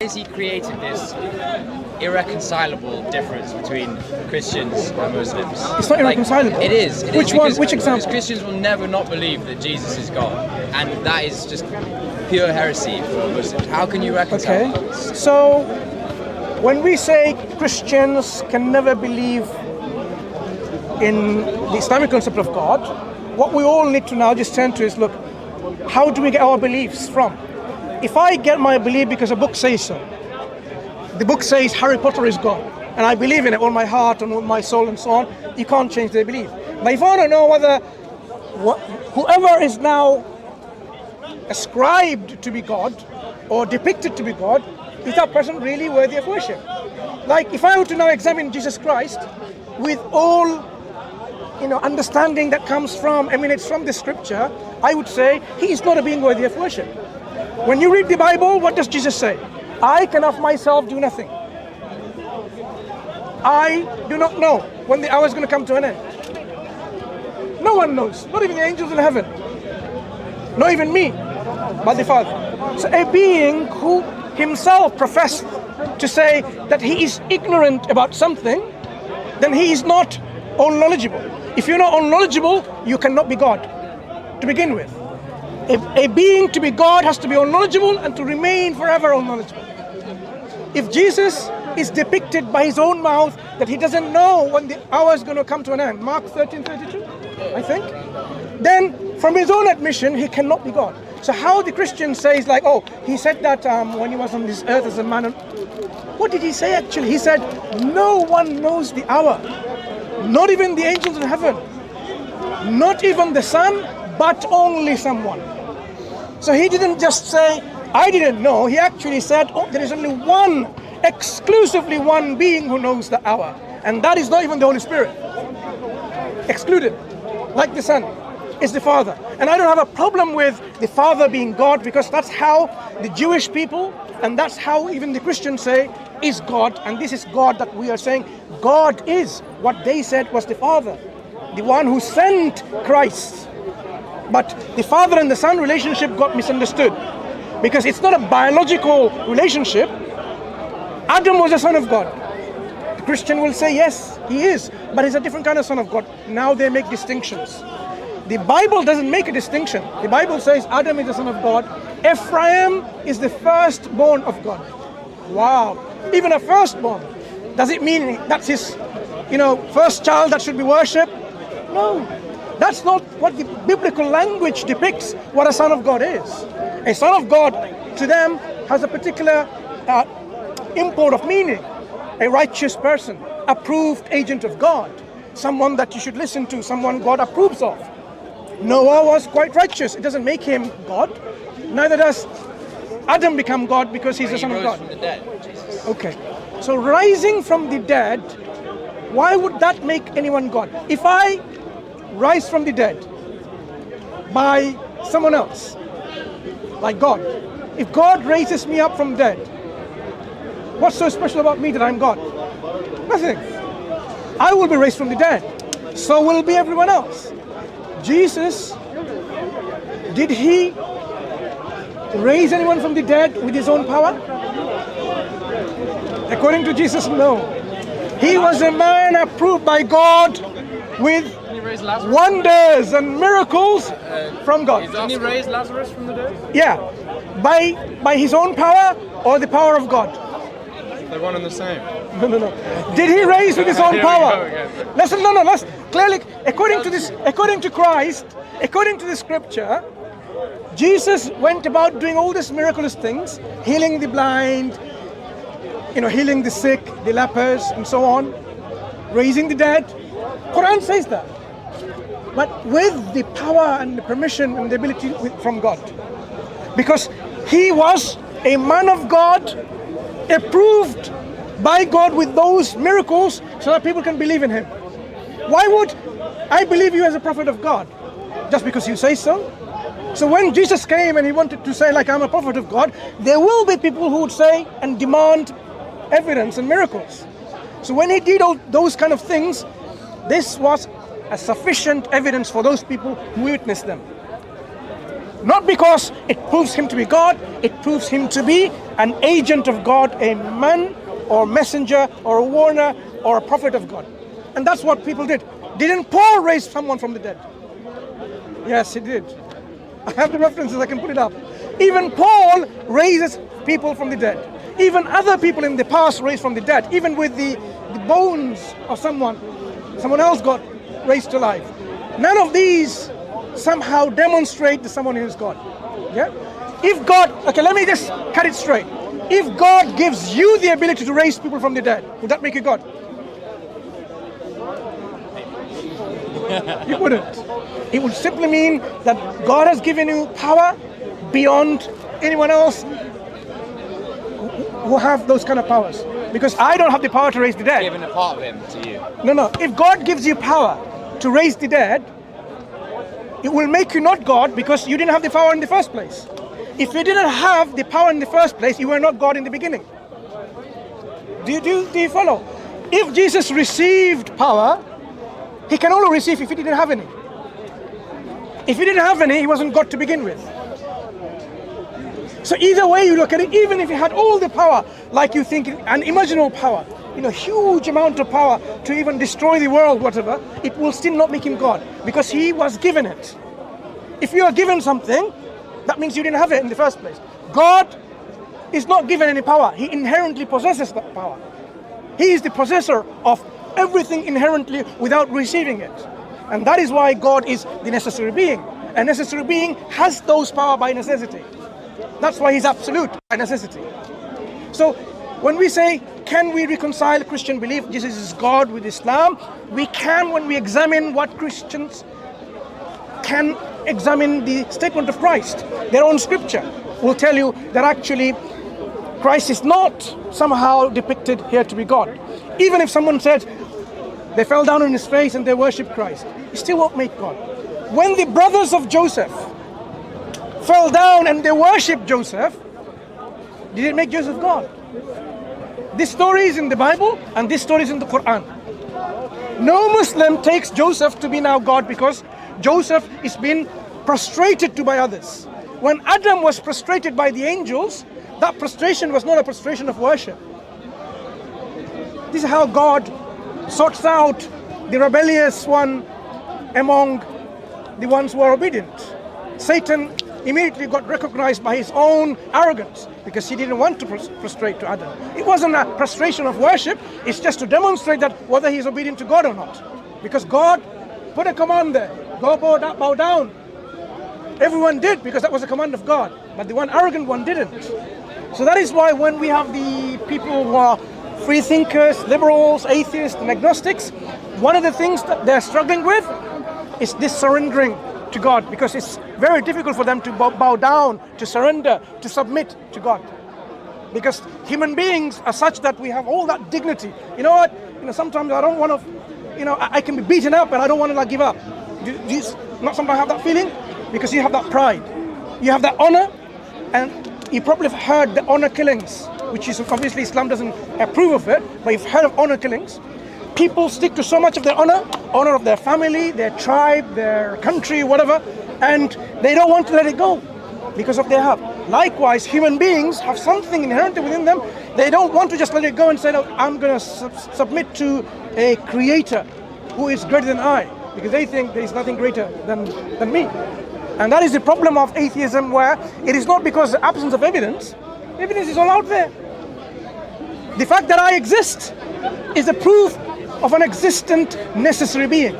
He created this irreconcilable difference between Christians and Muslims. It's not irreconcilable. It is. Which one? Which example? Because Christians will never not believe that Jesus is God, and that is just pure heresy for Muslims. How can you reconcile? Okay. So when we say Christians can never believe in the Islamic concept of God, what we all need to now just turn to is, look, how do we get our beliefs from? If I get my belief because a book says so, the book says Harry Potter is God, and I believe in it with my heart and with my soul and so on, you can't change their belief. But if I want to know whether whoever is now ascribed to be God or depicted to be God, is that person really worthy of worship? Like if I were to now examine Jesus Christ with all understanding that emanates from the scripture, I would say he is not a being worthy of worship. When you read the Bible, what does Jesus say? I can of myself do nothing. I do not know when the hour is going to come to an end. No one knows, not even the angels in heaven, not even me, but the Father. So a being who himself professed to say that he is ignorant about something, then he is not all knowledgeable. If you're not all knowledgeable, you cannot be God to begin with. A being to be God has to be all knowledgeable and to remain forever all knowledgeable. If Jesus is depicted by his own mouth that he doesn't know when the hour is going to come to an end, Mark 13:32, I think, then from his own admission, he cannot be God. So how the Christian says like, oh, he said that when he was on this earth as a man. What did he say actually? He said, no one knows the hour. Not even the angels in heaven. Not even the Son, but only someone. So he didn't just say, I didn't know. He actually said, oh, there is only one, exclusively one being who knows the hour. And that is not even the Holy Spirit. Excluded. Like the Son is the Father. And I don't have a problem with the Father being God, because that's how the Jewish people, and that's how even the Christians say, is God. And this is God that we are saying. God is what they said was the Father. The one who sent Christ. But the Father and the Son relationship got misunderstood, because it's not a biological relationship. Adam was a son of God. The Christian will say, yes, he is, but he's a different kind of son of God. Now they make distinctions. The Bible doesn't make a distinction. The Bible says Adam is the son of God. Ephraim is the firstborn of God. Wow. Even a firstborn. Does it mean that's his, first child that should be worshipped? No. That's not what the biblical language depicts what a son of God is. A son of God, to them, has a particular import of meaning. A righteous person, approved agent of God, someone that you should listen to, someone God approves of. Noah was quite righteous. It doesn't make him God. Neither does Adam become God because he's the son of God. From the dead, Jesus. Okay. So rising from the dead, why would that make anyone God? If I rise from the dead by someone else, like God, if God raises me up from dead, what's so special about me that I'm God? Nothing. I will be raised from the dead. So will be everyone else. Jesus, did he raise anyone from the dead with his own power? According to Jesus, no. He was a man approved by God with wonders and miracles from God. Didn't he raise Lazarus from the dead? Yeah. By his own power or the power of God? They're one and the same. No. Did he raise with his own power? Listen, let's clearly, according to Christ, according to the scripture, Jesus went about doing all these miraculous things, healing the blind, healing the sick, the lepers, and so on, raising the dead. Quran says that. But with the power and the permission and the ability from God. Because he was a man of God, approved by God with those miracles so that people can believe in him. Why would I believe you as a prophet of God? Just because you say so? So when Jesus came and he wanted to say like I'm a prophet of God, there will be people who would say and demand evidence and miracles. So when he did all those kind of things, this was a sufficient evidence for those people who witnessed them. Not because it proves him to be God, it proves him to be an agent of God, a man or messenger or a warner or a prophet of God. And that's what people did. Didn't Paul raise someone from the dead? Yes, he did. I have the references, I can put it up. Even Paul raises people from the dead. Even other people in the past raised from the dead. Even with the bones of someone else got raised to life. None of these somehow demonstrate that someone is God. Yeah? If God, okay, let me just cut it straight. If God gives you the ability to raise people from the dead, would that make you God? You wouldn't. It would simply mean that God has given you power beyond anyone else who have those kind of powers. Because I don't have the power to raise the dead. Given a part of him to you. No. If God gives you power to raise the dead, it will make you not God because you didn't have the power in the first place. If you didn't have the power in the first place, you were not God in the beginning. Do you follow? If Jesus received power, he can only receive if he didn't have any. If he didn't have any, he wasn't God to begin with. So either way you look at it, even if he had all the power, like you think, an imaginal power, huge amount of power to even destroy the world, whatever, it will still not make him God because he was given it. If you are given something, that means you didn't have it in the first place. God is not given any power. He inherently possesses that power. He is the possessor of everything inherently without receiving it. And that is why God is the necessary being. A necessary being has those power by necessity. That's why he's absolute by necessity. So when we say, can we reconcile Christian belief, Jesus is God, with Islam? We can when we examine what Christians can examine the statement of Christ. Their own scripture will tell you that actually Christ is not somehow depicted here to be God. Even if someone said they fell down on his face and they worship Christ, he still won't make God. When the brothers of Joseph fell down and they worshipped Joseph, did it make Joseph God? This story is in the Bible and this story is in the Quran. No Muslim takes Joseph to be now God because Joseph is being prostrated to by others. When Adam was prostrated by the angels, that prostration was not a prostration of worship. This is how God sorts out the rebellious one among the ones who are obedient. Satan immediately got recognized by his own arrogance because he didn't want to prostrate to Adam. It wasn't a prostration of worship, it's just to demonstrate that whether he's obedient to God or not. Because God put a command there, go bow down. Everyone did because that was a command of God, but the one arrogant one didn't. So that is why when we have the people who are free thinkers, liberals, atheists, and agnostics, one of the things that they're struggling with is this surrendering to God, because it's very difficult for them to bow down, to surrender, to submit to God. Because human beings are such that we have all that dignity. You know what? Sometimes I don't want to, I can be beaten up and I don't want to give up. Do you not sometimes have that feeling? Because you have that pride. You have that honor, and you probably have heard the honor killings, which is obviously Islam doesn't approve of it, but you've heard of honor killings. People stick to so much of their honor of their family, their tribe, their country, whatever, and they don't want to let it go because of their help. Likewise, human beings have something inherently within them. They don't want to just let it go and say, no, I'm going to submit to a creator who is greater than I, because they think there is nothing greater than me. And that is the problem of atheism, where it is not because of the absence of evidence. Evidence is all out there. The fact that I exist is a proof of an existent necessary being.